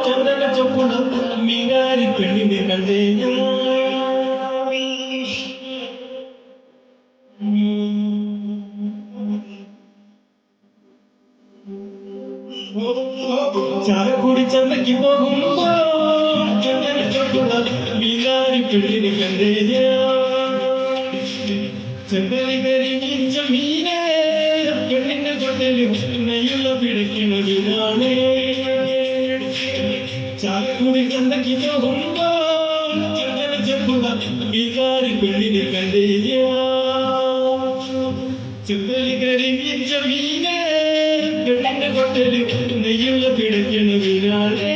ചന്ദന ചൊപ്പുള്ള മീനാരി പെണ്ണിനെ കണ്ടേ ചാലക്കുടി ചന്തയ്ക്ക് പോകുമ്പോ ചന്ദന ചൊപ്പുള്ള മീനാരി പെണ്ണിനെ കണ്ടേ ചന്ദന കരിച്ച മീനെ പെണ്ണിന്റെ കൊട്ടലും നെയ്യുള്ള പിടയ്ക്കുന്നതിനാണ് ചാലക്കുടി ചന്തയ്ക്ക് പോകുമ്പോ ചന്ദന ചൊപ്പുള്ള മീനാരി പെണ്ണിനെ കണ്ടേ ചന്ദന കരിച്ച മീനെ പെണ്ണിന്റെ കൊട്ടലും നെയ്യുള്ള പിടയ്ക്കുന്നതിനാണ്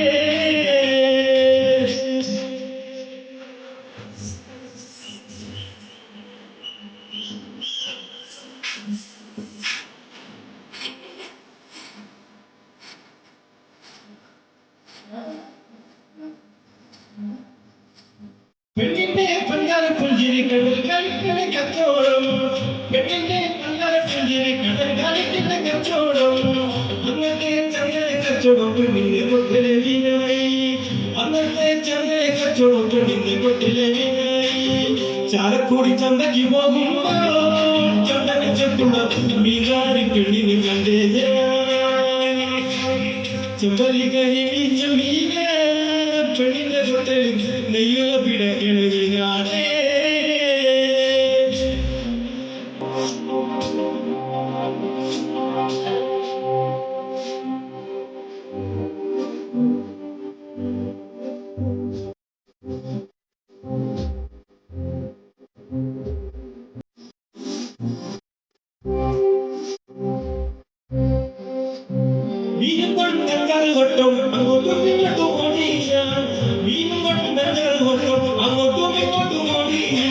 പെണ്ണിന്റെ പങ്കാര പുഞ്ചിരി കടൽ കളിക്കണ കച്ചോടം പെണ്ണിന്റെ പങ്കാര പുഞ്ചിരി കടൽ കളിക്കണ കച്ചോടം അന്നത്തെ ചന്ദ്ര കച്ചവടം പെണ്ണിന്റെ കൊട്ടിലെ വീണായി അന്നത്തെ ചന്ദ്ര കച്ചവടം പെണ്ണിന്റെ കൊട്ടിലെ വീണായി ചാലക്കുടി ചന്തയ്ക്ക് പോകുമ്പോ ചന്ദന ചെപ്പുള്ള മീനാരി പെണ്ണിനെ കണ്ടേ ചെമ്പലി കരിച്ച മീനെ പെണ്ണിന്റെ കൊട്ടൽ നെയ്യുള്ള പിടക്കിണവിനാണ് വീണ്ടും കൊണ്ടങ്ങൾ കൊട്ടും അങ്ങോട്ടും ഇങ്ങോട്ടും ഓടിയ വീണ്ടും കൊണ്ടങ്ങൾ കൊട്ടും അങ്ങോട്ടും ഇങ്ങോട്ടും ഓടിയ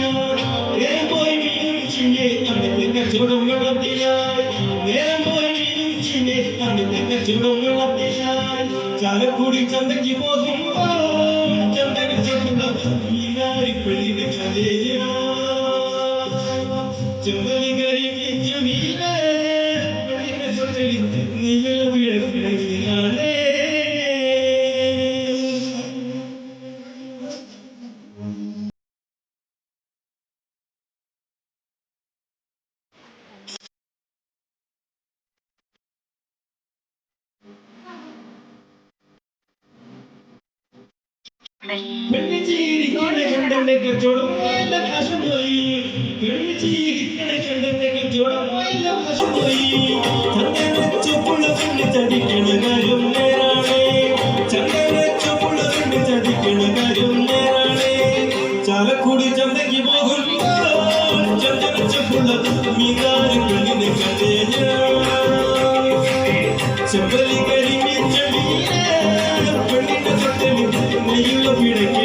നേരം പോയി വീണ്ടും ചിന്നെ അന്നത്തെ കച്ചവടം നടത്തിയാൽ നേരം പോയി വീണ്ടും ചിന്നെ അന്നത്തെ കച്ചവടം നടത്തിയാൽ ചാലക്കുടി ചന്തയ്ക്ക് പോകുമ്പോ ചന്ദന ചൊപ്പുള്ള മീനാരി പെണ്ണിനെ കണ്ടേയ ചെമ്പലി കരിച്ച മീനെ പെണ്ണിനെ ചൊല്ലി നീല വീഴ പെണ്ണിച്ചിരിക്കണ കണ്ടെന്നെ കച്ചവടം പോയല്ല കാശം പോയി പെണ്ണിച്ചിരിക്കണ കണ്ടെന്നെ കച്ചവടം പോയല്ല കാശം പോയി ചന്ദന ചൊപ്പുള്ള പെണ്ണ് ചതിക്കണ കാര്യം നേരാണേ ചന്ദന ചൊപ്പുള്ള പെണ്ണ് ചതിക്കണ കാര്യം നേരാണേ ചാലക്കുടി ചന്തയ്ക്ക് പോകുമ്പോ ചന്ദന ചൊപ്പുള്ള മീനാരി പെണ്ണിനെ കണ്ടേ ചെമ്പലി കരിമിച്ച മീനെ പെണ്ണിന്റെ തൊട്ടലും നെയ്യുള്ള പിടയ്ക്ക്